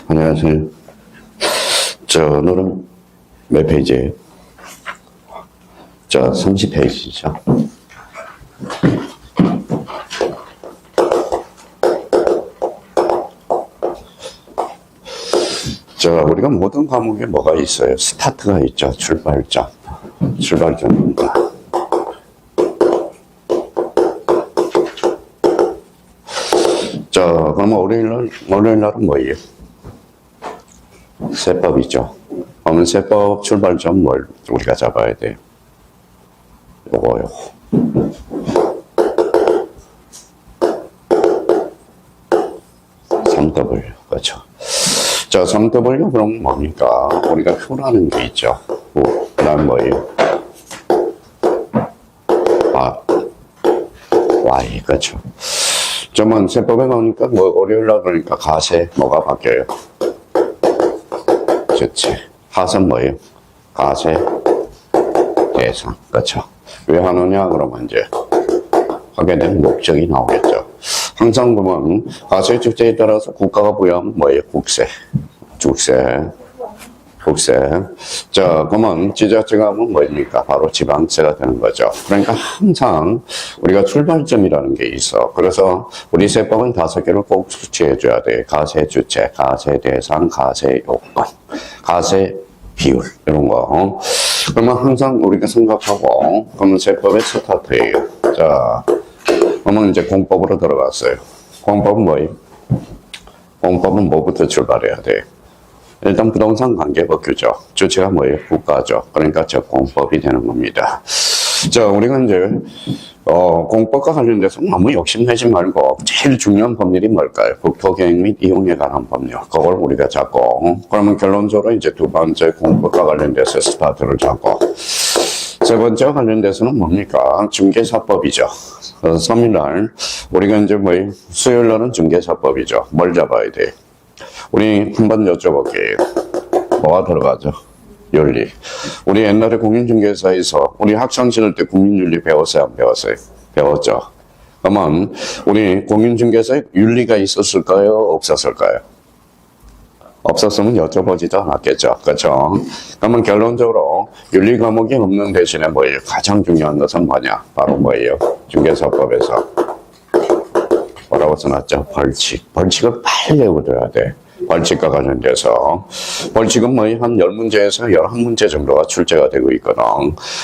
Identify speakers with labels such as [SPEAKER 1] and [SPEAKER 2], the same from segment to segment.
[SPEAKER 1] 안녕하세요. 오늘은 몇 페이지예요? 30페이지죠. 우리가 모든 과목에 뭐가 있어요? 스타트가 있죠. 출발점입니다. 그럼 월요일날은 뭐예요? 세법이죠. 그러면 세법 출발점 뭘 우리가 잡아야 돼요? 요거. 3W, 그렇죠. 3W 그럼 뭡니까? 우리가 표라는 게 있죠. 그 다음 뭐예요? Y, 그렇죠. 점은 세법에 나오니까 월요일날 그러니까 가세 뭐가 바뀌어요? 주체. 하선 뭐예요? 가세 대상, 그렇죠. 왜 하느냐 그러면 이제 하게 된 목적이 나오겠죠. 항상 보면 가세 주체에 따라서 국가가 부여하면 뭐예요? 국세. 그러면 지자체가 하면 뭐입니까? 바로 지방세가 되는 거죠. 그러니까 항상 우리가 출발점이라는 게 있어. 그래서 우리 세법은 5개를 꼭 수치해줘야 돼. 가세 주체, 가세 대상, 가세 요건, 가세 비율, 이런 거. 그러면 항상 우리가 생각하고, 그러면 세법의 스타트예요. 그러면 이제 공법으로 들어갔어요. 공법은 뭐예요? 공법은 뭐부터 출발해야 돼? 일단 부동산 관계법규죠. 주체가 뭐예요? 국가죠. 그러니까 공법이 되는 겁니다. 우리가 이제 공법과 관련돼서 너무 욕심내지 말고 제일 중요한 법률이 뭘까요? 국토계획 및 이용에 관한 법률. 그걸 우리가 잡고, 그러면 결론적으로 이제 두 번째 공법과 관련돼서 스타트를 잡고, 세 번째와 관련돼서는 뭡니까? 중개사법이죠. 3일날 우리가 이제 수요일날은 중개사법이죠. 뭘 잡아야 돼? 우리 한번 여쭤볼게요. 뭐가 들어가죠? 윤리. 우리 옛날에 공인중개사에서 우리 학창시절 때 국민윤리 배웠어요? 안 배웠어요? 배웠죠. 그러면 우리 공인중개사에 윤리가 있었을까요? 없었을까요? 없었으면 여쭤보지도 않았겠죠. 그렇죠? 그러면 결론적으로 윤리 과목이 없는 대신에 뭐예요? 가장 중요한 것은 뭐냐? 바로 뭐예요? 중개사법에서 뭐라고 써놨죠? 벌칙. 벌칙을 빨리 외워둬야 돼. 벌칙과 관련돼서. 벌칙은 한 10문제에서 11문제 정도가 출제가 되고 있거든.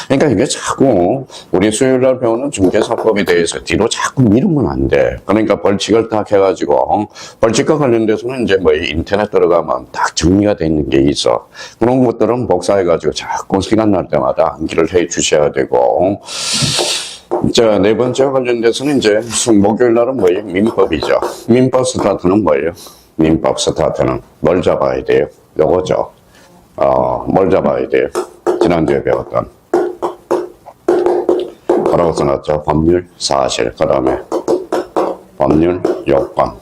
[SPEAKER 1] 그러니까 이게 자꾸 우리 수요일날 배우는 중개사법에 대해서 뒤로 자꾸 미루면 안 돼. 그러니까 벌칙을 딱 해가지고, 벌칙과 관련돼서는 이제 인터넷 들어가면 딱 정리가 돼 있는 게 있어. 그런 것들은 복사해가지고 자꾸 시간 날 때마다 암기를 해 주셔야 되고, 네 번째와 관련돼서는 이제 목요일 날은 뭐예요? 민법이죠. 민법 스타트는 뭐예요? 민법 스타트는 뭘 잡아야 돼요? 요거죠. 뭘 잡아야 돼요? 지난주에 배웠던. 뭐라고 써놨죠? 법률 사실. 그 다음에 법률 요건.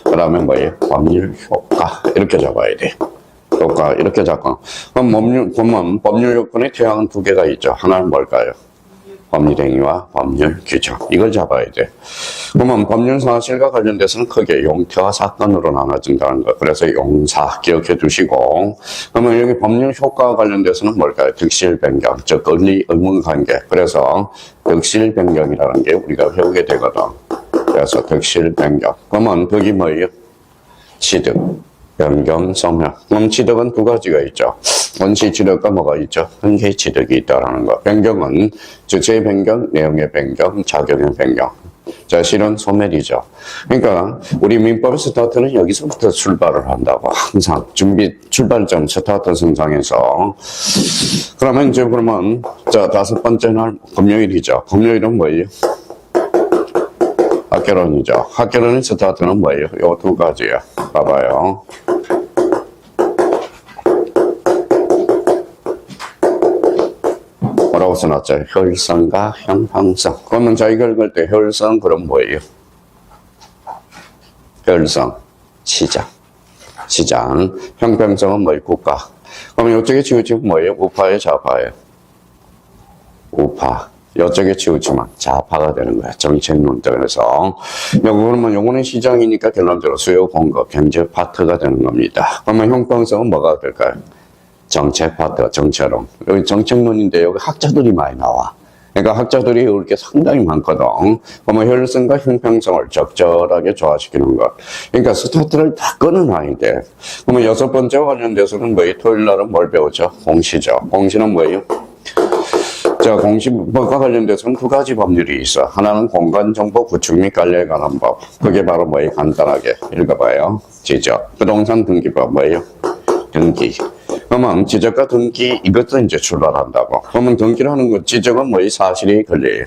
[SPEAKER 1] 그 다음에 뭐예요? 법률 효과. 이렇게 잡아야 돼요. 효과. 이렇게 잡고. 그럼 법률 요건의 태양은 2개가 있죠. 하나는 뭘까요? 법률행위와 법률 규정. 이걸 잡아야 돼. 그러면 법률 사실과 관련돼서는 크게 용태와 사건으로 나눠진다는 거. 그래서 용사 기억해 두시고. 그러면 여기 법률 효과와 관련돼서는 뭘까요? 득실 변경, 즉 권리 의무 관계. 그래서 득실 변경이라는 게 우리가 배우게 되거든. 그래서 득실 변경. 그러면 득이 뭐예요? 취득, 변경, 성명. 그럼 취득은 2가지가 있죠. 원시 취득과 뭐가 있죠? 흔쾌 취득이 있다라는 거. 변경은 주체의 변경, 내용의 변경, 작용의 변경. 실은 소멸이죠. 그러니까 우리 민법 스타트는 여기서부터 출발을 한다고. 항상 출발점 스타트 선상에서. 그러면 이제 그러면 5번째 날 금요일이죠. 금요일은 뭐예요? 학개론이죠. 학개론의 스타트는 뭐예요? 요 2가지야. 봐봐요. 뭐라고 써놨죠? 혈성과 형평성. 그러면 저희가 읽을 때 혈성 그럼 뭐예요? 혈성, 시장. 형평성은 뭐예요? 국가. 그럼 이쪽에 지금 뭐예요? 우파예요? 좌파예요? 우파. 이쪽에 치우치면 좌파가 되는 거야. 정책론 때문에서. 그러면 요거는 시장이니까 결론적으로 수요 공급, 경제 파트가 되는 겁니다. 그러면 형평성은 뭐가 될까요? 정책 파트, 정책론. 여기 정책론인데 여기 학자들이 많이 나와. 그러니까 학자들이 이렇게 상당히 많거든. 그러면 혈성과 형평성을 적절하게 조화시키는 것. 그러니까 스타트를 다 끊어놔야 돼. 그러면 여섯 번째와 관련돼서는 뭐예요? 토요일 날은 뭘 배우죠? 공시죠. 공시는 뭐예요? 자, 공시법과 관련돼서는 두 가지 법률이 있어. 하나는 공간정보 구축 및 관리에 관한 법. 그게 바로 뭐예요? 간단하게 읽어봐요. 지적. 부동산 등기법 뭐예요? 등기. 그러면 지적과 등기 이것도 이제 출발한다고. 그러면 등기라는 것, 지적은 뭐예요? 사실이 권리.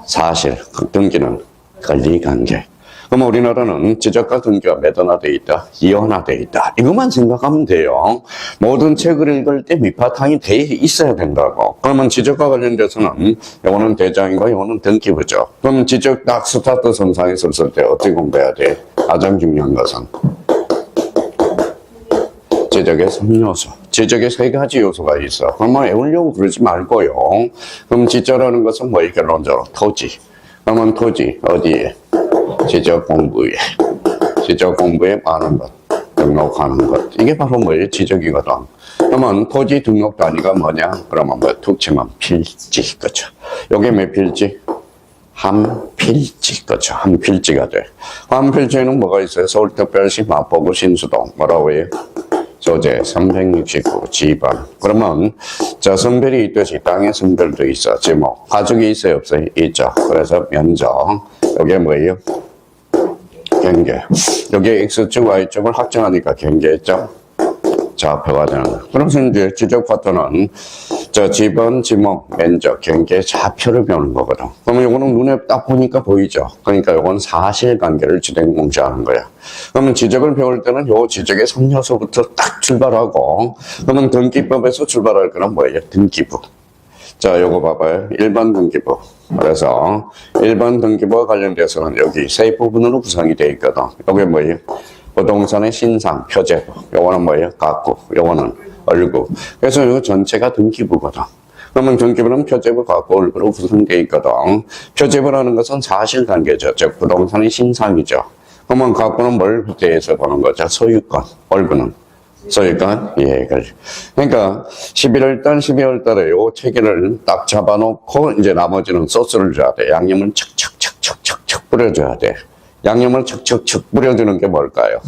[SPEAKER 1] 사실. 등기는 권리관계. 그러면 우리나라는 지적과 등기가 매너화되어 있다, 이원화되어 있다. 이것만 생각하면 돼요. 모든 책을 읽을 때 밑바탕이 돼 있어야 된다고. 그러면 지적과 관련돼서는 요거는 대장이고 요거는 등기부죠. 그럼 지적 딱 스타트 선상에 섰을 때 어떻게 공부해야 돼? 가장 중요한 것은 지적의 3요소. 지적의 3가지 요소가 있어. 그러면 외우려고 그러지 말고요. 그럼 지적이라는 것은 뭐예요? 결론적으로 토지. 그러면 토지 어디에? 지적 공부에. 지적 공부에 많은 것. 등록하는 것. 이게 바로 뭐예요? 지적이거든. 그러면 토지 등록 단위가 뭐냐? 그러면 뭐 툭 치면 필지. 그쵸? 요게 몇 필지? 한 필지. 그쵸? 한 필지가 돼. 한 필지에는 뭐가 있어요? 서울특별시, 마포구, 신수동. 뭐라고 해요? 소재 369 지방. 그러면 자 성별이 있듯이 땅의 성별도 있어. 지목. 가족이 있어요? 없어요? 있죠. 그래서 면적. 이게 뭐예요? 경계. 여기에 X축, Y축을 확정하니까 경계점 좌표가 되는 거예요. 그래서 이제 지적 파트는 저 지번, 지목, 면적, 경계, 좌표를 배우는 거거든. 그러면 이거는 눈에 딱 보니까 보이죠. 그러니까 이건 사실관계를 지대로 공시하는 거야. 그러면 지적을 배울 때는 요 지적의 3요소부터 딱 출발하고, 그러면 등기법에서 출발할 거는 뭐예요? 등기부. 자, 요거 봐봐요. 일반 등기부. 그래서 일반 등기부와 관련돼서는 여기 세 부분으로 구성이 되어 있거든. 요게 뭐예요? 부동산의 신상, 표제부. 요거는 뭐예요? 가구. 요거는 얼구. 그래서 이거 전체가 등기부거든. 그러면 등기부는 표제부, 가구, 얼구로 구성되어 있거든. 표제부라는 것은 사실관계죠. 즉 부동산의 신상이죠. 그러면 가구는 뭘 대해서 보는 거죠? 소유권. 얼구는 소유권 이해를. 그러니까 11월 달, 12월 달에 요 체계를 딱 잡아놓고 이제 나머지는 소스를 줘야 돼. 양념을 척척척척척척 뿌려줘야 돼. 양념을 척척척 뿌려주는 게 뭘까요?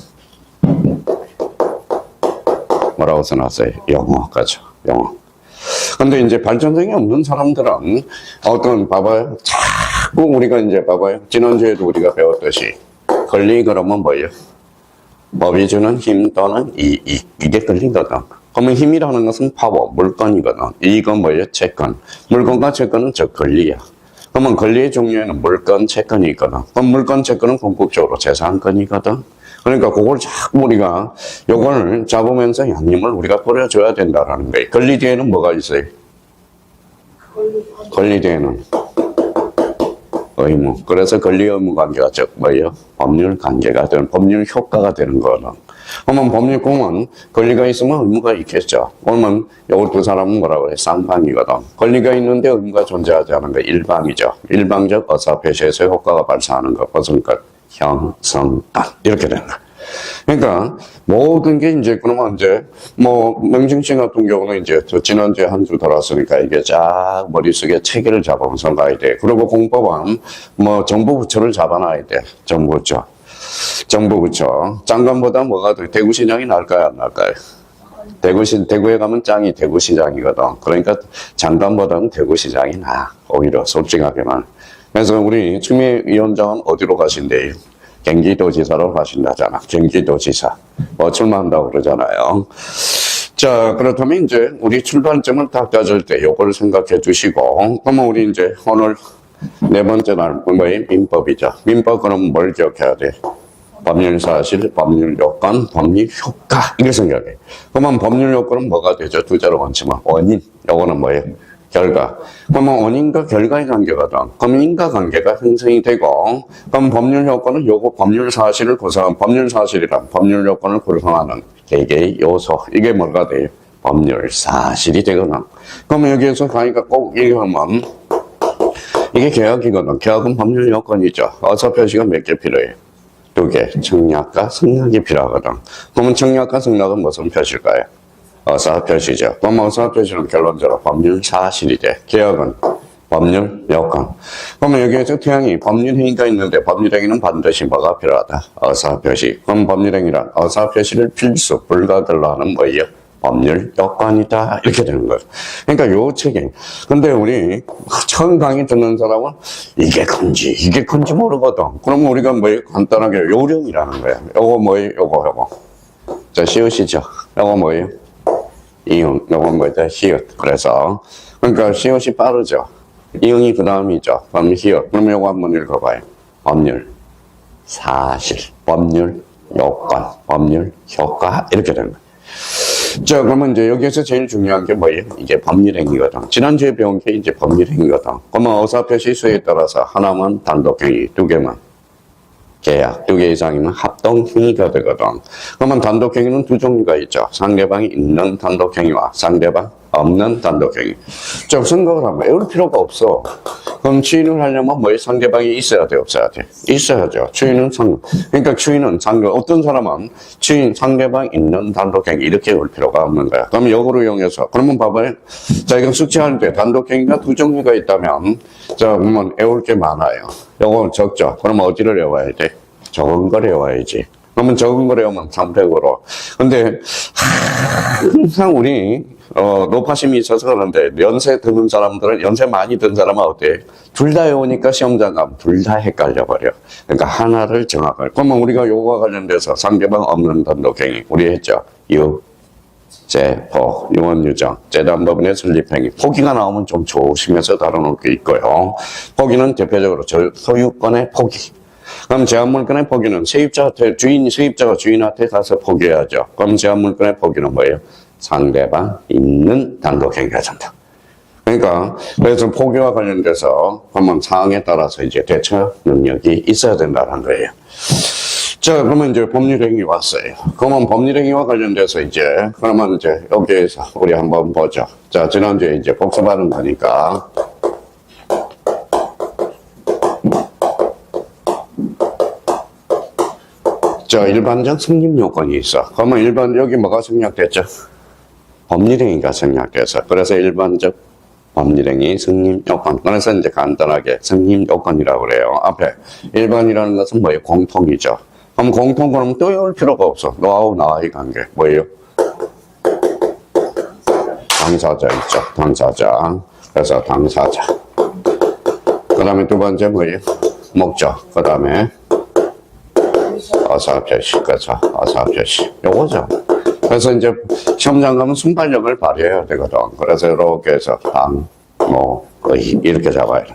[SPEAKER 1] 뭐라고 써놨어요? 영어까죠. 영어. 근데 이제 발전성이 없는 사람들은 봐봐요. 자꾸 우리가 이제 봐봐요. 지난주에도 우리가 배웠듯이 권리 그러면 뭐예요? 법이 주는 힘 또는 이익. 이게 권리거든. 그러면 힘이라는 것은 파워, 물건이거든. 이익은 뭐예요? 채권. 물건과 채권은 즉 권리야. 그러면 권리의 종류에는 물건, 채권이 있거든. 그럼 물건, 채권은 궁극적으로 재산권이거든. 그러니까 그걸 자꾸 우리가 요걸 잡으면서 양념을 우리가 뿌려줘야 된다라는 거예요. 권리 뒤에는 뭐가 있어요? 권리 뒤에는 의무. 그래서 권리 의무 관계가 즉 뭐예요? 법률 관계가 되는, 법률 효과가 되는 거는. 그러면 법률 공은 권리가 있으면 의무가 있겠죠. 그러면 요 두 사람은 뭐라고 해? 쌍방이거든. 권리가 있는데 의무가 존재하지 않은 거 일방이죠. 일방적 의사표시에서 효과가 발생하는 것. 무슨 것? 형성권. 이렇게 되는 거. 그러니까 모든 게 이제 그러면 이제 뭐 명칭신 같은 경우는 이제 지난주에 한 주 돌았으니까 이게 쫙 머릿속에 체계를 잡으면서 가야 돼. 그리고 공법은 뭐 정부부처를 잡아놔야 돼. 정부부처. 정부부처. 장관보다 뭐가 더 대구시장이 나을까요? 안 나을까요? 대구에 가면 짱이 대구시장이거든. 그러니까 장관보다는 대구시장이 나아. 오히려 솔직하게만. 그래서 우리 추미애 위원장은 어디로 가신대요? 경기도지사로 가신다잖아. 경기도지사. 뭐 출마한다고 그러잖아요. 자, 그렇다면 이제 우리 출발점을 딱 가질 때 요걸 생각해 주시고, 그러면 우리 이제 오늘 네 번째 날, 뭐예요? 민법이죠. 민법 그럼 뭘 기억해야 돼? 법률 사실, 법률 요건, 법률 효과. 이걸 생각해. 그러면 법률 요건은 뭐가 되죠? 두자로 원치면 원인. 요거는 뭐예요? 결과. 그러면 원인과 결과의 관계거든. 그럼 인과관계가 형성이 되고, 그럼 법률 효과는 요거 법률 사실을 구성한, 법률 사실이란 법률 요건을 구성하는 개개의 요소. 이게 뭐가 돼요? 법률 사실이 되거든. 그럼 여기에서 가니까 꼭 얘기하면 이게 계약이거든. 계약은 법률 요건이죠. 어사 표시가 몇 개 필요해? 2개. 청약과 승낙이 필요하거든. 그러면 청약과 승낙은 무슨 표시일까요? 어사 표시죠. 그럼 어사 표시는 결론적으로 법률 사실이 돼. 계약은 법률 요건. 그러면 여기에서 태양이 법률 행위가 있는데 법률 행위는 반드시 뭐가 필요하다? 어사 표시. 그럼 법률 행위란 어사 표시를 필수, 불가결로 하는 뭐예요? 법률 요건이다. 이렇게 되는 거예요. 그러니까 요 책임. 근데 우리 처음 강의 듣는 사람은 이게 큰지 모르거든. 그러면 우리가 뭐예요? 간단하게 요령이라는 거예요. 요거 뭐예요? 요거. 자, 시옷이죠. 요거 뭐예요? 이응. 요거 뭐죠? 시옷. 그래서, 그러니까 시옷이 빠르죠. 이응이 그 다음이죠. 그럼 히읗. 그럼 요거 한번 읽어봐요. 법률, 사실, 법률, 요건, 법률, 효과. 이렇게 되는 거예요. 자, 그러면 이제 여기에서 제일 중요한 게 뭐예요? 이게 법률행위거든. 지난주에 배운 게 이제 법률행위거든. 그러면 어사표시 수에 따라서 하나만 단독행위, 2개만 계약, 2개 이상이면 합동행위가 되거든. 그러면 단독행위는 2 종류가 있죠. 상대방이 있는 단독행위와 상대방 없는 단독행위. 좀 생각을 하면 외울 필요가 없어. 그럼 추인을 하려면 뭐에 상대방이 있어야 돼, 없어야 돼? 있어야죠. 추인은 그러니까 추인은 어떤 사람은 추인, 상대방 있는 단독행위 이렇게 올 필요가 없는 거야. 그럼 역으로 이용해서, 그러면 봐봐요. 자, 이건 숙제할 때 단독행위가 2 종류가 있다면, 자, 그러면 외울 게 많아요. 요건 적죠. 그러면 어디를 외워야 돼? 적은 걸 외워야지. 그러면 적은 걸 외우면 300으로. 근데, 항상 우리, 노파심이 있어서 그런데, 연세 드는 사람들은, 연세 많이 든 사람은 어때? 둘 다 외우니까 시험장 가면 둘 다 헷갈려버려. 그러니까 하나를 정확하게. 그러면 우리가 요거와 관련돼서 상대방 없는 단독행위, 우리 했죠. 제, 유언유정, 재단법인의 설립행위. 포기가 나오면 좀 조심해서 다뤄놓을 게 있고요. 포기는 대표적으로 소유권의 포기. 그럼 제한물권의 포기는 세입자한테, 세입자가 주인한테 가서 포기해야죠. 그럼 제한물권의 포기는 뭐예요? 상대방 있는 단독행위가 된다. 그러니까, 그래서 포기와 관련돼서, 그러면 상황에 따라서 이제 대처 능력이 있어야 된다는 거예요. 자, 그러면 이제 법률행위 왔어요. 그러면 법률행위와 관련돼서 그러면 이제 여기에서 우리 한번 보죠. 자, 지난주에 이제 복습하는 거니까. 자, 일반적 성립 요건이 있어. 그러면 여기 뭐가 생략됐죠? 법률행위가 생략돼서. 그래서 일반적 법률행위 성립 요건. 그래서 이제 간단하게 성립 요건이라고 그래요. 앞에 일반이라는 것은 뭐예요? 공통이죠. 그럼 공통 그러면 또 외울 필요가 없어. 너하고 나의 관계. 뭐예요? 당사자 있죠. 당사자. 그래서 당사자. 그 다음에 두 번째 뭐예요? 목적. 그 다음에 어사표시. 그래서 어사표시. 요거죠. 그래서 이제 시험장 가면 순발력을 발휘해야 되거든. 그래서 이렇게 해서 이렇게 잡아야 돼.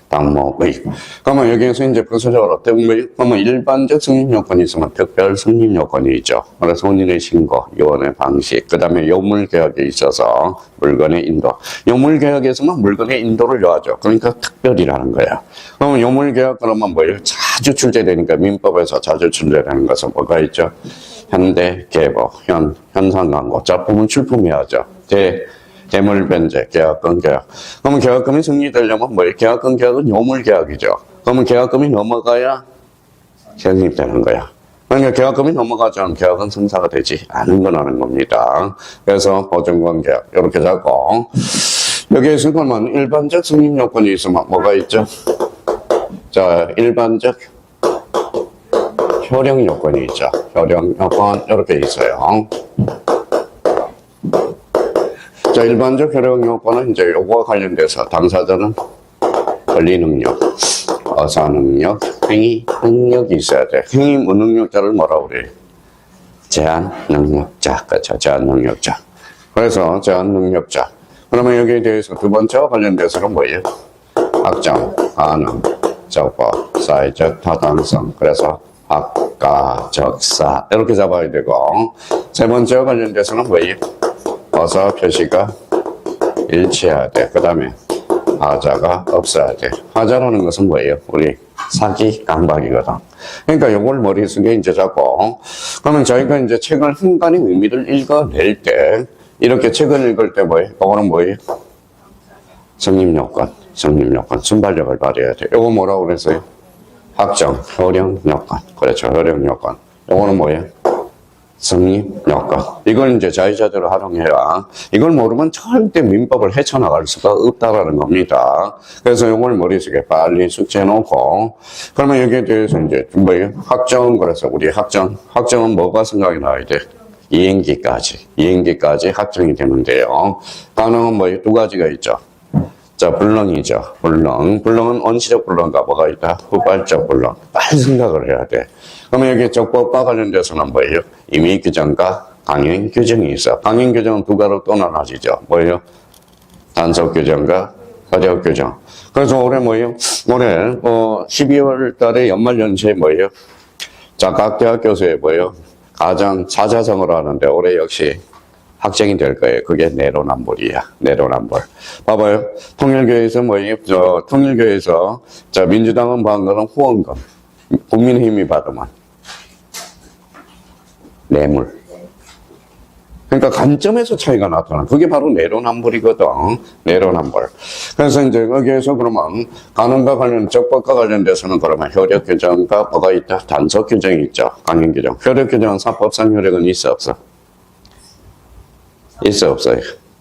[SPEAKER 1] 당목의. 그러면 여기에서 이제 부수적으로 그러면 일반적 승립 요건이 있으면 특별 승립 요건이 있죠. 그래서 혼인의 신고, 요원의 방식, 그 다음에 요물 계약에 있어서 물건의 인도. 요물 계약에서는 물건의 인도를 요하죠. 그러니까 특별이라는 거야. 그러면 요물 계약 그러면 뭐예요? 자주 출제되니까 민법에서 자주 출제되는 것은 뭐가 있죠? 현대, 계보, 현상 광고, 작품은 출품해야죠. 재물 변제, 계약금 계약. 그러면 계약금이 승리되려면 뭐예요? 계약금 계약은 요물 계약이죠. 그러면 계약금이 넘어가야 성립되는 거야. 그러니까 계약금이 넘어가지 않으면 계약은 성사가 되지 않은 거라는 겁니다. 그래서 보증권 계약 이렇게 잡고 여기에서 그러면 일반적 승립 요건이 있으면 뭐가 있죠? 자, 일반적 효력 요건이 있죠. 효력 요건 이렇게 있어요. 자, 일반적 효력 요건은 이제 요거와 관련돼서 당사자는 권리 능력, 어사 능력, 행위 능력이 있어야 돼. 행위 무능력자를 뭐라고 그래? 제한 능력자. 그렇죠. 제한 능력자. 그래서 제한 능력자. 그러면 여기에 대해서 두 번째와 관련돼서는 뭐예요? 확정, 가능, 적법, 사회적 타당성. 그래서 합가적사 이렇게 잡아야 되고 세 번째와 관련돼서는 뭐예요? 어사 표시가 일치해야 돼. 그 다음에 하자가 없어야 돼. 하자라는 것은 뭐예요? 우리 사기 강박이거든. 그러니까 요걸 머릿속에 이제 잡고 그러면 저희가 이제 책을 순간의 의미를 읽어낼 때 이렇게 책을 읽을 때 뭐예요? 요거는 뭐예요? 성립요건, 순발력을 발휘해야 돼. 요거 뭐라고 그랬어요? 확정, 효력요건. 그렇죠, 효력요건. 요거는 뭐예요? 성립요건. 이걸 이제 자유자재로 활용해야, 이걸 모르면 절대 민법을 헤쳐나갈 수가 없다라는 겁니다. 그래서 이걸 머릿속에 빨리 숙지해 놓고, 그러면 여기에 대해서 이제 뭐예요? 확정, 그래서 우리 확정은 뭐가 생각이 나야 돼? 이행기까지 확정이 되는데요. 가능은 뭐예요? 두 가지가 있죠. 자, 불능이죠. 불능은 원시적 불능과 뭐가 있다? 후발적 불능. 빨리 생각을 해야 돼. 그러면 여기 적법과 관련돼서는 뭐예요? 임의 규정과 강행 규정이 있어. 강행 규정은 두 가로 또 나눠지죠. 뭐예요? 단속 규정과 허적 규정. 그래서 올해 뭐예요? 올해 12월 달에 연말연시에 뭐예요? 자, 각 대학 교수에 뭐예요? 가장 사자성어로 하는데 올해 역시 확정이 될 거예요. 그게 내로남불이야. 내로남불. 봐봐요. 통일교에서 뭐예요? 통일교에서 자, 민주당은 받은 거는 후원금. 국민의힘이 받으면 뇌물. 그러니까 관점에서 차이가 나타나. 그게 바로 내로남불이거든. 내로남불. 그래서 이제 여기에서 그러면 간음과 관련, 적법과 관련돼서는 그러면 효력 규정과 뭐가 있다? 단속 규정이 있죠. 강행 규정. 효력 규정은 사법상 효력은 있어, 없어? 있어, 없어요?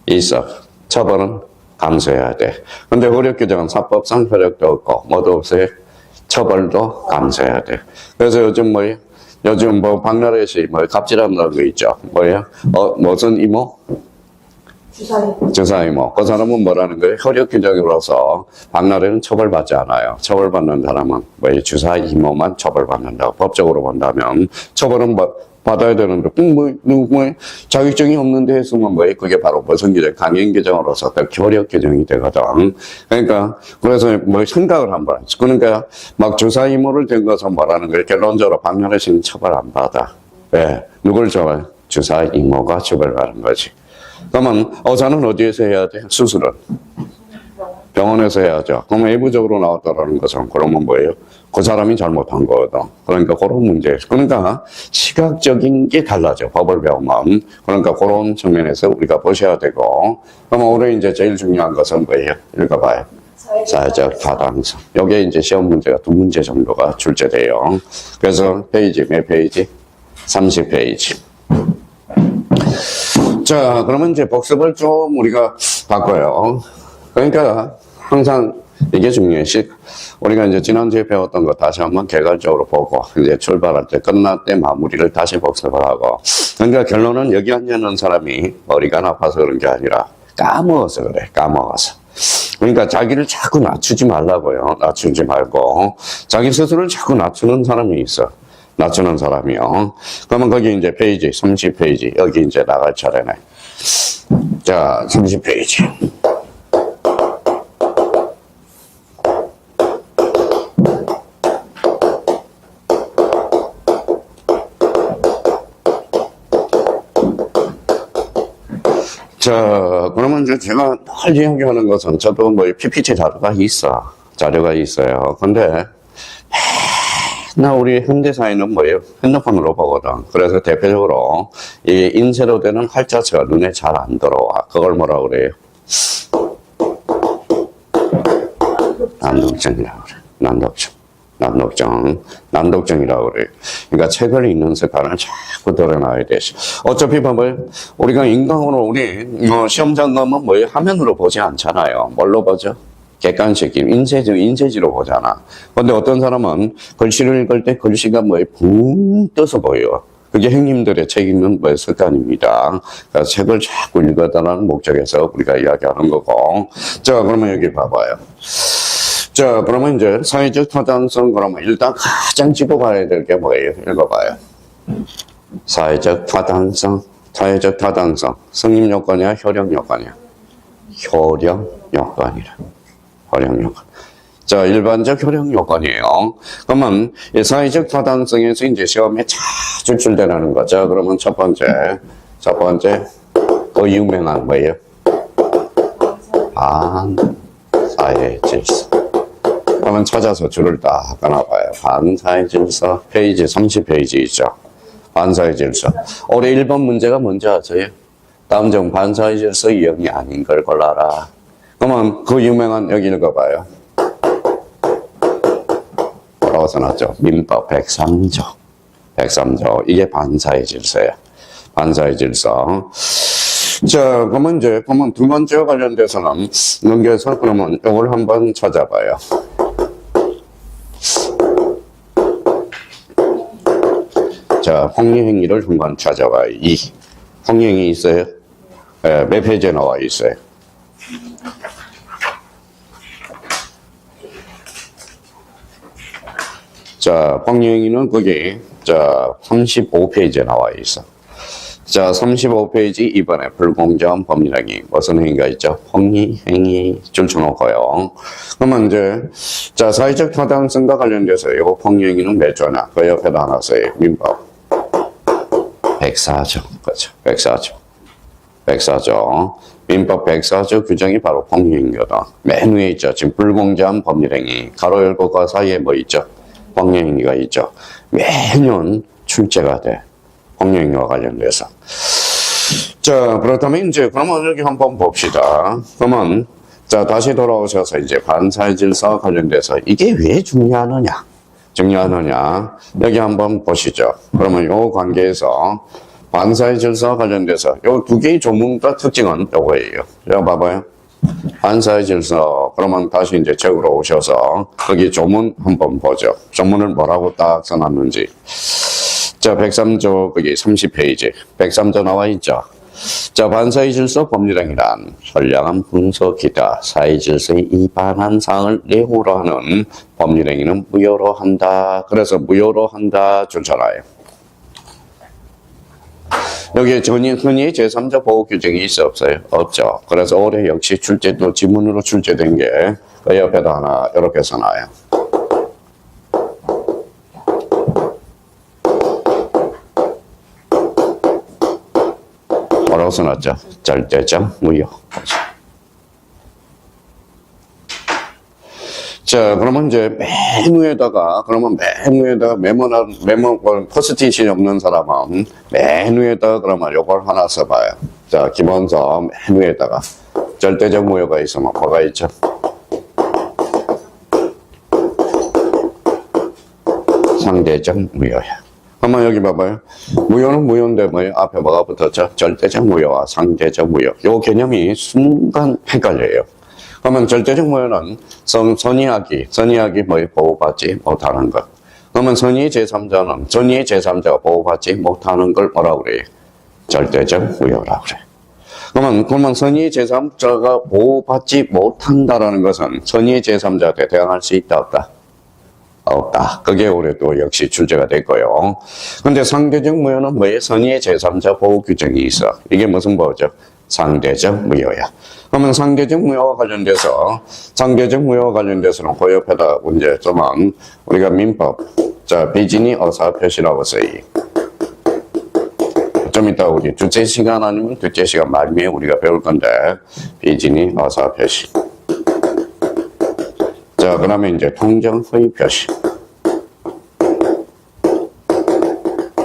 [SPEAKER 1] 있어. 처벌은 감수해야 돼. 근데 효력 규정은 사법상 효력도 없고, 뭐도 없어요? 처벌도 감수해야 돼. 그래서 요즘 뭐예요? 요즘 뭐 박나래씨 뭐 갑질한다는 거 있죠. 뭐예요? 무슨 이모? 주사이모. 그 사람은 뭐라는 거예요? 효력 규정으로서 박나래는 처벌받지 않아요. 처벌받는 사람은 뭐예요? 주사이모만 처벌받는다고. 법적으로 본다면 처벌은 뭐 받아야 되는데 자격증이 없는데 했으면 뭐예요? 그게 바로 무슨 규정? 강행 규정으로서 효력 규정이 되거든. 그러니까 그래서 뭐 생각을 한번 하죠. 그러니까 막 주사이모를 된 것은 뭐라는 거예요? 결론적으로 박나래 씨는 처벌 안 받아. 왜? 누굴 처벌? 주사이모가 처벌받는 거지. 그러면 의사는 어디에서 해야 돼? 수술은? 병원에서 해야죠. 그럼 외부적으로 나왔다라는 것은 그러면 뭐예요? 그 사람이 잘못한 거거든. 그러니까 그런 문제. 그러니까 시각적인 게 달라져. 법을 배우면. 그러니까 그런 측면에서 우리가 보셔야 되고. 그러면 올해 이제 제일 중요한 것은 뭐예요? 읽어봐요. 사회적 타당성. 여기에 이제 시험 문제가 두 문제 정도가 출제돼요. 그래서 페이지, 몇 페이지? 30페이지. 자, 그러면 이제 복습을 좀 우리가 바꿔요. 그러니까 항상 이게 중요해. 우리가 이제 지난주에 배웠던 거 다시 한번 개괄적으로 보고, 이제 출발할 때, 끝날 때 마무리를 다시 복습을 하고. 그러니까 결론은 여기 앉아있는 사람이 머리가 나빠서 그런 게 아니라 까먹어서 그래. 까먹어서. 그러니까 자기를 자꾸 낮추지 말라고요. 낮추지 말고. 자기 스스로를 자꾸 낮추는 사람이 있어. 낮추는 사람이요. 그러면 거기 이제 페이지, 30페이지. 여기 이제 나갈 차례네. 자, 30페이지. 자, 그러면 이제 제가 늘 이야기하는 것은 저도 뭐 PPT 자료가 있어요. 근데 맨날 우리 현대사회는 뭐예요? 핸드폰으로 보거든. 그래서 대표적으로 이 인쇄로 되는 활자체가 눈에 잘 안 들어와. 그걸 뭐라고 그래요? 난독증이라고 그래. 난독증이라고 그래요. 그러니까 책을 읽는 습관을 자꾸 들여놔야 돼. 어차피 봐봐요. 우리가 인강으로 우리 시험장 가면 뭐예요? 화면으로 보지 않잖아요. 뭘로 보죠? 객관식, 인쇄지로 보잖아. 근데 어떤 사람은 글씨를 읽을 때 글씨가 뭐예요? 붕 떠서 보여요. 그게 형님들의 책 읽는 뭐 습관입니다. 그러니까 책을 자꾸 읽어달라는 목적에서 우리가 이야기하는 거고. 자, 그러면 여기 봐봐요. 자, 그러면 이제 사회적 타당성, 그러면 일단 가장 짚어봐야 될 게 뭐예요? 읽어봐요. 사회적 타당성. 성립 요건이야, 효력 요건이야? 효력 요건이라. 효력 요건. 자, 일반적 효력 요건이에요. 그러면 이 사회적 타당성에서 이제 시험에 자주 출제되는 거죠. 그러면 첫 번째, 그 유명한 뭐예요? 반사회 질서. 그러면 찾아서 줄을 딱 끊어봐요. 반사회 질서, 페이지 30페이지 있죠. 반사회 질서. 올해 1번 문제가 뭔지 아세요? 다음 중 반사회 질서 유형이 아닌 걸 골라라. 그러면 그 유명한 여기 읽어봐요. 뭐라고 써놨죠? 민법 103조. 103조. 이게 반사의 질서예요. 반사의 질서. 자, 그러면 이제, 그러면 두 번째와 관련돼서는 넘겨서 그러면 이걸 한번 찾아봐요. 자, 폭리행위를 한번 찾아봐요. 2. 폭리행위 있어요? 네, 몇 페이지에 나와 있어요? 자, 폭리행위는 거기, 자, 35페이지에 나와 있어. 자, 35페이지 이번에 불공정한 법률행위. 무슨 행위가 있죠? 폭리행위 줄쳐놓고요. 그러면 이제, 자, 사회적 타당성과 관련돼서 이거 폭리행위는 몇 조냐? 그 옆에다 하나 써요. 민법 104조. 그렇죠. 104조. 104조. 민법 104조 규정이 바로 폭리행위거든. 맨 위에 있죠. 지금 불공정한 법률행위. 가로 열고 그 사이에 뭐 있죠? 폭리행위가 있죠. 매년 출제가 돼. 폭리행위와 관련돼서. 자, 그렇다면 이제, 그러면 여기 한번 봅시다. 그러면, 자, 다시 돌아오셔서 이제 반사의 질서와 관련돼서 이게 왜 중요하느냐? 중요하느냐? 여기 한번 보시죠. 그러면 요 관계에서 반사의 질서와 관련돼서 요 두 개의 조문과 특징은 요거예요. 자, 봐봐요. 반사의 질서. 그러면 다시 이제 책으로 오셔서 거기 조문 한번 보죠. 조문을 뭐라고 딱 써놨는지. 자, 103조, 거기 30페이지. 103조 나와 있죠. 자, 반사의 질서 법률행위란 선량한 분석이다. 사회 질서에 위반한 사항을 내용으로 하는 법률행위는 무효로 한다. 그래서 무효로 한다. 좋잖아요. 여기에 흔히 제3자 보호 규정이 있어 없어요? 없죠. 그래서 올해 역시 출제도 지문으로 출제된 게 그 옆에다 하나 이렇게 써놔요. 뭐라고 써놨죠? 절대적 무효. 자, 그러면 이제 맨 위에다가, 포스트잇이 없는 사람은 맨 위에다가 그러면 요걸 하나 써봐요. 자, 기본서 맨 위에다가 절대적 무효가 있으면 뭐가 있죠? 상대적 무효야. 한번 여기 봐봐요. 무효는 무효인데 뭐예요? 앞에 뭐가 붙었죠? 절대적 무효와 상대적 무효. 요 개념이 순간 헷갈려요. 그러면 절대적 무효는 선의하기 뭐예요? 보호받지 못하는 것. 그러면 선의의 제3자가 보호받지 못하는 걸 뭐라고 그래요? 절대적 무효라고 그래. 그러면 선의의 제3자가 보호받지 못한다라는 것은 선의의 제3자한테 대항할 수 있다 없다? 없다. 그게 올해 또 역시 출제가 됐고요. 근데 상대적 무효는 뭐예요? 선의의 제3자 보호 규정이 있어. 이게 무슨 보호죠? 상대적 무효야. 그러면 상대적 무효와 관련돼서는 그 옆에다 문제 좀만 우리가 민법 자 비진이 어사 표시라고 써요. 좀 이따 우리 둘째 시간 아니면 둘째 시간 말미에 우리가 배울 건데 비진이 어사 표시. 자, 그러면 이제 통정 허위 표시.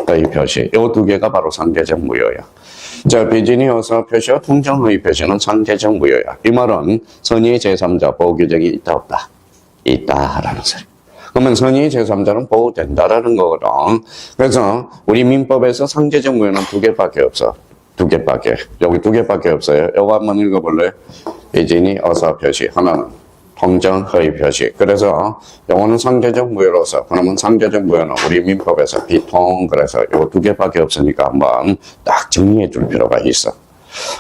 [SPEAKER 1] 허위 표시. 요 두 개가 바로 상대적 무효야. 자, 비진이 어사 표시와 통정 허위 표시는 상대적 무효야. 이 말은 선의의 제3자 보호 규정이 있다 없다? 있다라는 소리. 그러면 선의의 제3자는 보호된다라는 거거든. 그래서 우리 민법에서 상대적 무효는 두 개밖에 없어. 두 개밖에. 여기 두 개밖에 없어요. 요거 한번 읽어볼래요? 비진이 어사 표시. 하나는 통정 허위 표시. 그래서 요거는 상대적 무효로서 그러면 상대적 무효는 우리 민법에서 비통 그래서 요 두 개밖에 없으니까 한번 딱 정리해 줄 필요가 있어.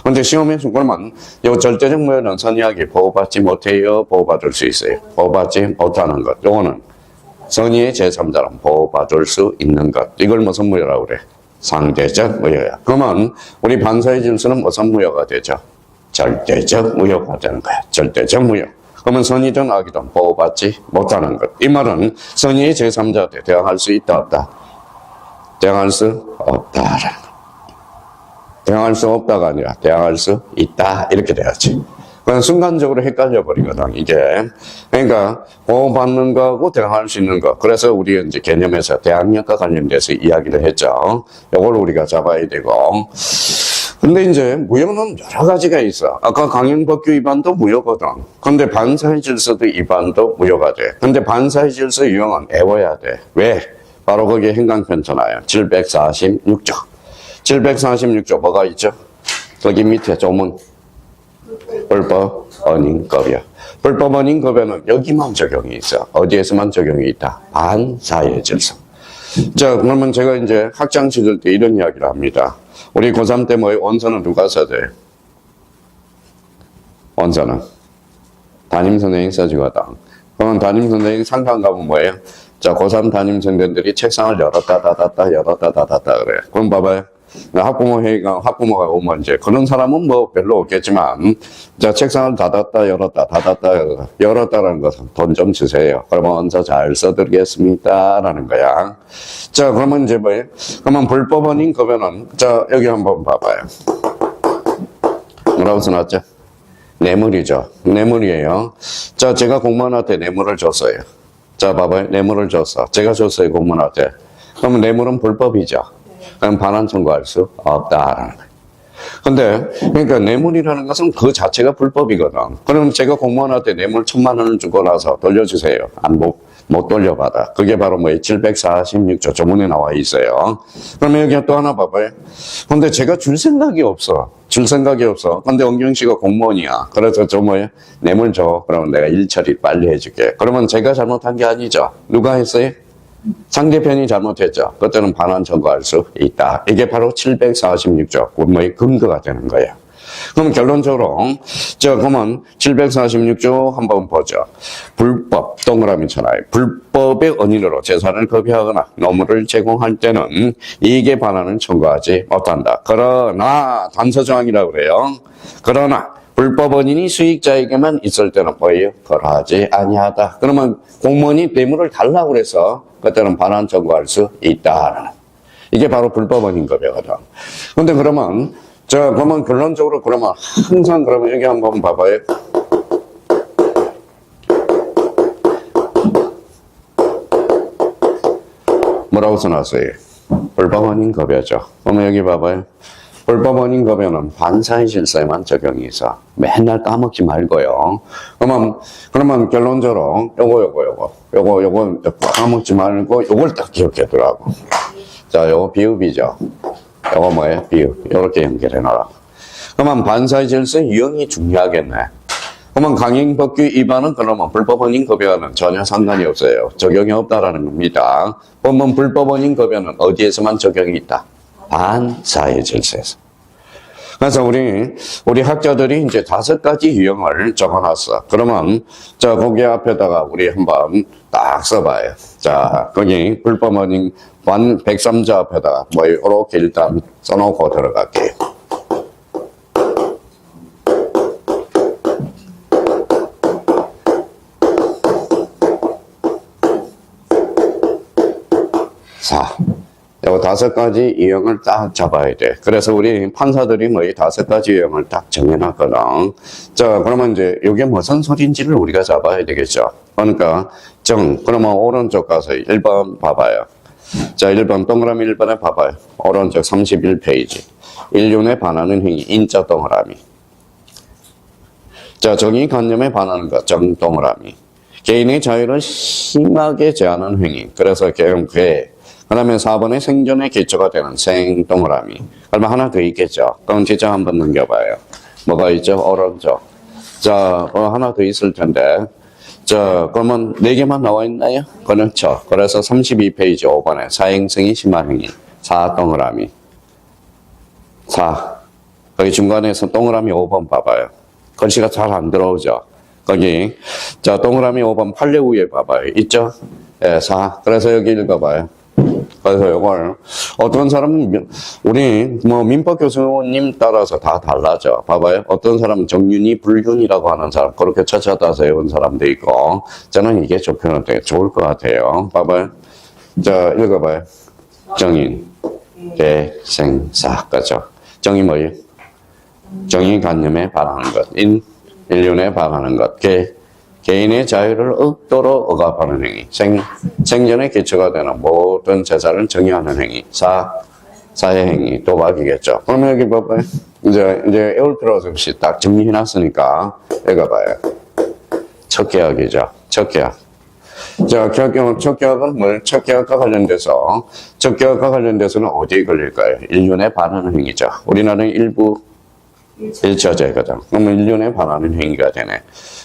[SPEAKER 1] 근데 시험에서 그러면 요 절대적 무효는 선의하기 보호받지 못해요? 보호받을 수 있어요? 보호받지 못하는 것. 요거는 선의의 제3자는 보호받을 수 있는 것. 이걸 무슨 무효라고 그래? 상대적 무효야. 그러면 우리 반사의 질서는 무슨 무효가 되죠? 절대적 무효가 되는 거야. 절대적 무효. 그러면 선의든 악이든 보호받지 못하는 것. 이 말은 선의의 제3자한테 대항할 수 있다 없다? 대항할 수 없다라는 것. 대항할 수 없다가 아니라 대항할 수 있다 이렇게 돼야지. 그냥 순간적으로 헷갈려 버리거든 이게. 그러니까 보호받는 거하고 대항할 수 있는 거. 그래서 우리 이제 개념에서 대항력과 관련돼서 이야기를 했죠. 이걸 우리가 잡아야 되고. 근데 이제 무효는 여러 가지가 있어. 아까 강행법규 위반도 무효거든. 근데 반사의 질서도 위반도 무효가 돼. 근데 반사의 질서 유형은 외워야 돼. 왜? 바로 거기에 행강편잖아요. 746조. 746조 뭐가 있죠? 거기 밑에 조문. 불법 언인급여. 불법 언인급여는 여기만 적용이 있어. 어디에서만 적용이 있다? 반사의 질서. 자, 그러면 제가 이제 학장 찍을 때 이런 이야기를 합니다. 우리 고3 때 뭐예요? 원서는 누가 써야 돼? 원서는 담임선생님이 써주거든. 그러면 담임선생님 상관 가면 뭐예요? 자, 고3 담임선생님들이 책상을 열었다 닫았다 그래. 그럼 봐봐요. 학부모 회의가, 학부모가 오면 이제 그런 사람은 뭐 별로 없겠지만, 자, 책상을 닫았다 열었다라는 것은 돈 좀 주세요. 그러면 원서 잘 써드리겠습니다. 라는 거야. 자, 그러면 이제 뭐예요? 그러면 불법 언인 급여는, 자, 여기 한번 봐봐요. 뭐라고 써놨죠? 뇌물이죠. 뇌물이에요. 자, 제가 공무원한테 뇌물을 줬어요. 자, 봐봐요. 뇌물을 줬어. 제가 줬어요, 공무원한테. 그러면 뇌물은 불법이죠. 그럼 반환 청구할 수 없다라는 거예요. 근데, 그러니까 뇌물이라는 것은 그 자체가 불법이거든. 그럼 제가 공무원한테 뇌물 1,000만 원을 주고 나서 돌려주세요. 못 돌려받아. 그게 바로 뭐예요? 746조 조문에 나와 있어요. 그러면 여기 또 하나 봐봐요. 근데 제가 줄 생각이 없어. 근데 원경 씨가 공무원이야. 그래서 저 뭐예요? 뇌물 줘. 그러면 내가 일 처리 빨리 해줄게. 그러면 제가 잘못한 게 아니죠. 누가 했어요? 상대편이 잘못했죠. 그때는 반환 청구할 수 있다. 이게 바로 746조 뭐의 근거가 되는 거예요. 그럼 결론적으로 그러면 746조 한번 보죠. 불법 동그라미잖아요. 불법의 언인으로 재산을 급여하거나 뇌물을 제공할 때는 이익의 반환은 청구하지 못한다. 그러나 단서조항이라고 그래요. 그러나 불법 원인이 수익자에게만 있을 때는 뭐예요? 그러하지 아니하다. 그러면 공무원이 뇌물을 달라고 그래서 그때는 반환 청구할 수 있다. 이게 바로 불법 원인 급여거든. 근데 그러면 그러면 결론적으로 그러면 항상 그러면 여기 한번 봐봐요. 뭐라고 써놨어요? 불법 원인 급여죠. 그러면 여기 봐봐요. 불법 원인 급여는 반사의 질서에만 적용이 있어. 맨날 까먹지 말고요. 그러면 결론적으로 요거 까먹지 말고 요걸 딱 기억해두라고. 자, 요거 비읍이죠. 요거 뭐예요? 비읍. 요렇게 연결해 놔라. 그러면 반사의 질서 유형이 중요하겠네. 그러면 강행법규 위반은 그러면 불법 원인 급여는 전혀 상관이 없어요. 적용이 없다라는 겁니다. 그러면 불법 원인 급여는 어디에서만 적용이 있다? 반사의 질서에서. 그래서 우리 학자들이 이제 5가지 유형을 적어놨어. 그러면, 자, 거기 앞에다가 우리 한번 딱 써봐요. 자, 거기 불법 원인 103조 앞에다가 뭐, 이렇게 일단 써놓고 들어갈게요. 자. 요 5가지 유형을 딱 잡아야 돼. 그래서 우리 판사들이 뭐 이 5가지 유형을 딱 정해놨거든. 자, 그러면 이제 이게 무슨 소리인지를 우리가 잡아야 되겠죠. 그러니까 그러면 오른쪽 가서 1번 봐봐요. 자, 1번 동그라미 1번에 봐봐요. 오른쪽 31페이지. 인륜에 반하는 행위, 인자 동그라미. 자, 정의관념에 반하는 것, 정 동그라미. 개인의 자유를 심하게 제한하는 행위. 그래서 괴. 그 다음에 4번에 생존의 기초가 되는 생 동그라미. 그러면 하나 더 있겠죠. 그럼 진짜 한번 넘겨봐요. 뭐가 있죠? 오른쪽. 자, 하나 더 있을 텐데. 자, 그러면 4개만 나와 있나요? 그렇죠. 그래서 32페이지 5번에 사행성이 심한 행위. 4 동그라미. 4. 거기 중간에서 동그라미 5번 봐봐요. 글씨가 잘 안 들어오죠. 거기. 자, 동그라미 5번 판례 위에 봐봐요. 있죠? 예, 4. 그래서 여기 읽어봐요. 그래서 이걸 어떤 사람은 우리 뭐 민법 교수님 따라서 다 달라져. 봐봐요. 어떤 사람은 정윤이 불균이라고 하는 사람 그렇게 찾아다서 외운 사람도 있고 저는 이게 좁혀놓을 때 좋을 것 같아요. 봐봐요. 자, 읽어봐요. 정인, 개생사. 그죠? 정이 뭐예요? 정의관념에 반하는 것. 인륜에 반하는 것. 개인의 자유를 억도로 억압하는 행위. 생존의 기초가 되는 모든 재산을 정의하는 행위. 사회 행위. 도박이겠죠. 그러면 여기 봐봐요. 이제 외울 필요 없이 딱 정리해놨으니까, 읽어봐요. 첫 계약이죠. 첫 계약. 자, 첫 계약은 첫 계약과 관련돼서는 어디에 걸릴까요? 1년에 반하는 행위죠. 우리나라는 일부 일처제거든. 그러면 1년에 반하는 행위가 되네.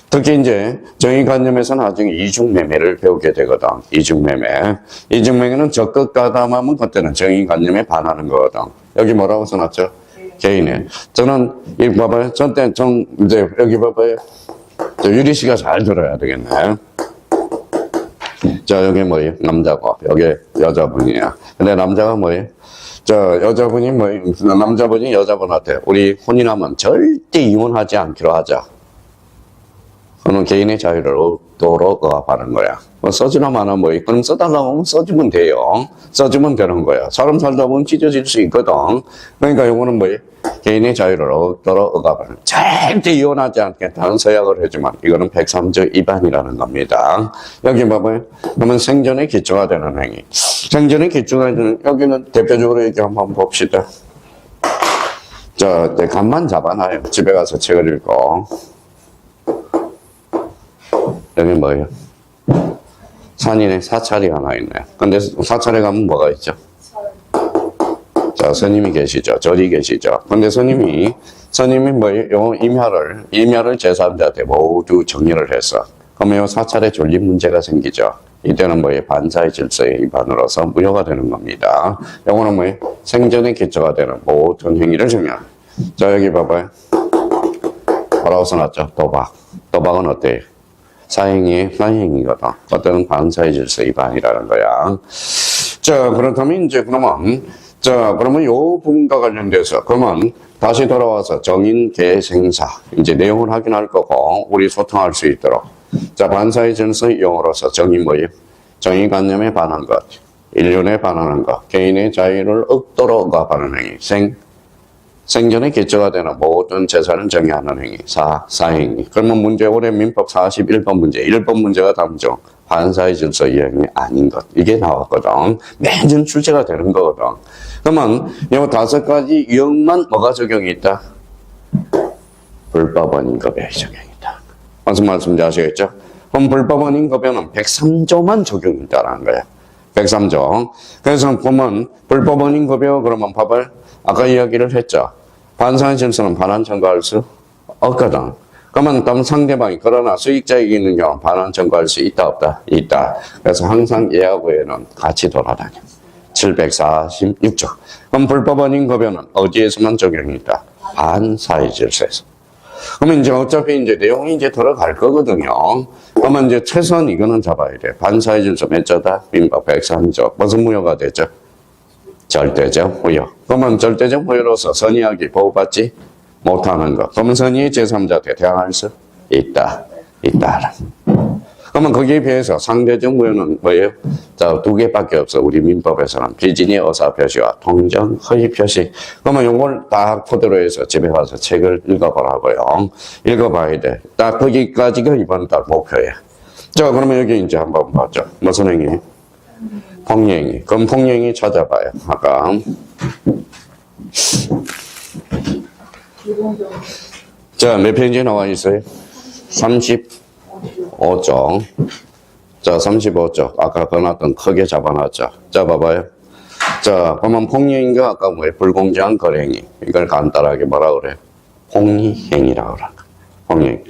[SPEAKER 1] 특히 이제 정의관념에서는 나중에 이중매매를 배우게 되거든. 이중매매. 이중매매는 적극 가담하면 그때는 정의관념에 반하는 거거든. 여기 뭐라고 써놨죠? 개인의. 저는, 이거 봐봐요. 이제 여기 봐봐요. 유리 씨가 잘 들어야 되겠네. 자, 여기 뭐예요? 남자고. 여기 여자분이야. 근데 남자가 뭐예요? 여자분이 남자분이 여자분한테 우리 혼인하면 절대 이혼하지 않기로 하자. 그는 개인의 자유를 얻도록 하는 거야. 뭐 써주나 마나 그럼 써달라고 하면 써주면 돼요. 써주면 되는 거야. 사람 살다 보면 찢어질 수 있거든. 그러니까 요거는 개인의 자유를 얻도록 억압하는. 절대 이혼하지 않겠다는 서약을 해주면 이거는 103조 위반이라는 겁니다. 여기 봐봐요. 그러면 생존의 기초가 되는 행위. 생존의 기초가 되는, 여기는 대표적으로 얘기 한번 봅시다. 자, 간만 잡아놔요. 집에 가서 책을 읽고. 여기 뭐예요? 산인에 사찰이 하나 있네요. 근데 사찰에 가면 뭐가 있죠? 자, 스님이 계시죠. 절이 계시죠. 근데 스님이 요 임야를 제3자한테 모두 정리를 했어. 그러면 요 사찰에 졸린 문제가 생기죠. 이때는 반사의 질서의 위반으로서 무효가 되는 겁니다. 요거는 생존의 기초가 되는 모든 행위를 정의하는. 자, 여기 봐봐요. 뭐라고 써놨죠? 도박. 도박은 어때요? 사행이거든. 그때는 반사의 질서 위반이라는 거야. 자, 그렇다면 그러면 요 부분과 관련돼서, 그러면 다시 돌아와서 정인, 계생사, 이제 내용을 확인할 거고, 우리 소통할 수 있도록. 자, 반사의 질서 이용으로서 정인 정의관념에 반한 것, 인륜에 반하는 것, 개인의 자유를 억도로 억압하는 행위, 생존의 기초가 되는 모든 재산을 정의하는 행위, 사행위. 그러면 올해 민법 41번 문제, 1번 문제가 다음 중 반사의 질서 이행이 아닌 것. 이게 나왔거든. 매년 출제가 되는 거거든. 그러면 이 5가지 유형만 뭐가 적용이 있다? 불법 원인급여에 적용이 있다. 무슨 말씀인지 아시겠죠? 그럼 불법 원인급여는 103조만 적용이 있다는 거야. 103조. 그래서 보면 불법 원인급여 그러면 법을 아까 이야기를 했죠. 반사의 질서는 반환 청구할 수 없거든. 그러면 상대방이 그러나 수익자에게 있는 경우 반환 청구할 수 있다 없다? 있다. 그래서 항상 예하고 후에는 같이 돌아다녀. 746조. 그럼 불법 원인급여는 어디에서만 적용이 있다? 반사의 질서에서. 그러면 어차피 내용이 들어갈 거거든요. 그러면 최소한 이거는 잡아야 돼. 반사의 질서 몇 조다? 민법 103조. 무슨 무효가 되죠? 절대적 무효. 그러면 절대적 무효로서 선의하기 보호받지 못하는 것. 그러면 선의의 제3자한테 대항할 수 있다. 그러면 거기에 비해서 상대적 무효는 뭐예요? 자, 2개밖에 없어. 우리 민법에서는 비진의 의사표시와 동정 허위표시. 그러면 요걸 딱 토대로 해서 집에 가서 책을 읽어보라고요. 읽어봐야 돼. 딱 거기까지가 이번 달 목표예요. 자, 그러면 여기 한번 봤죠. 무슨 행위? 폭행이. 그럼 폭행이 찾아봐요. 아까. 자, 몇 페이지에 나와 있어요? 35쪽. 자, 35쪽. 아까 꺼놨던 크게 잡아놨죠. 자, 봐봐요. 자, 그러면 폭행인가 아까 불공정한 거래행위. 이걸 간단하게 뭐라 그래? 폭리행위라고 그래. 폭행.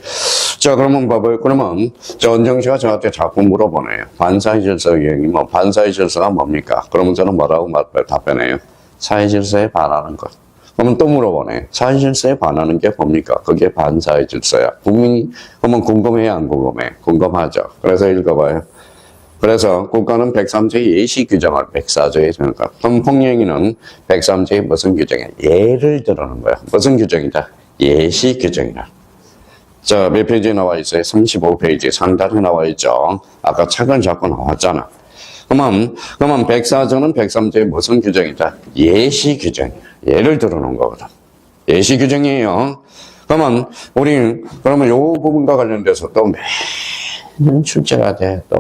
[SPEAKER 1] 자, 그러면 봐봐요. 그러면, 원정 씨가 저한테 자꾸 물어보네요. 반사의 질서 유형이 반사의 질서가 뭡니까? 그러면 저는 뭐라고 답변해요? 사회 질서에 반하는 것. 그러면 또 물어보네. 사회 질서에 반하는 게 뭡니까? 그게 반사의 질서야. 국민이, 그러면 궁금해요? 안 궁금해? 궁금하죠. 그래서 읽어봐요. 그래서 국가는 103조의 예시 규정을 104조에 정한다. 그럼 폭행위는 103조의 무슨 규정이야? 예를 들어는 거야. 무슨 규정이다? 예시 규정이다. 자, 몇 페이지에 나와 있어요? 35페이지 상단에 나와 있죠. 아까 책을 잡고 나왔잖아. 그러면 104조는 103조의 무슨 규정이다? 예시 규정이야. 예를 들어놓은 거거든. 예시 규정이에요. 그러면 그러면 요 부분과 관련돼서 또 매년 출제가 돼. 또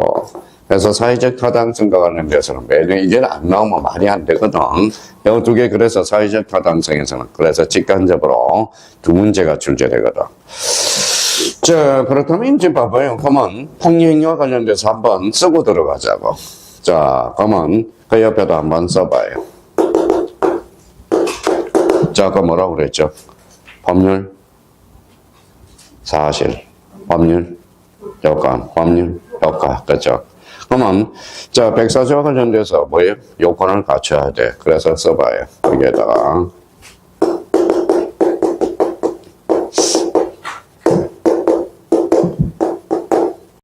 [SPEAKER 1] 그래서 사회적 타당성과 관련돼서는 매년 이게 안 나오면 말이 안 되거든. 이 두 개 그래서 사회적 타당성에서는 그래서 직관적으로 두 문제가 출제되거든. 자, 그렇다면 이제 봐봐요. 그러면 폭력과 관련돼서 한번 쓰고 들어가자고. 자, 그러면 그 옆에도 한번 써봐요. 자, 아까 뭐라고 그랬죠? 법률, 사실, 법률, 요건, 법률, 효과, 그죠? 그러면, 자, 백사조와 관련돼서 뭐예요? 요건을 갖춰야 돼. 그래서 써봐요. 여기에다가.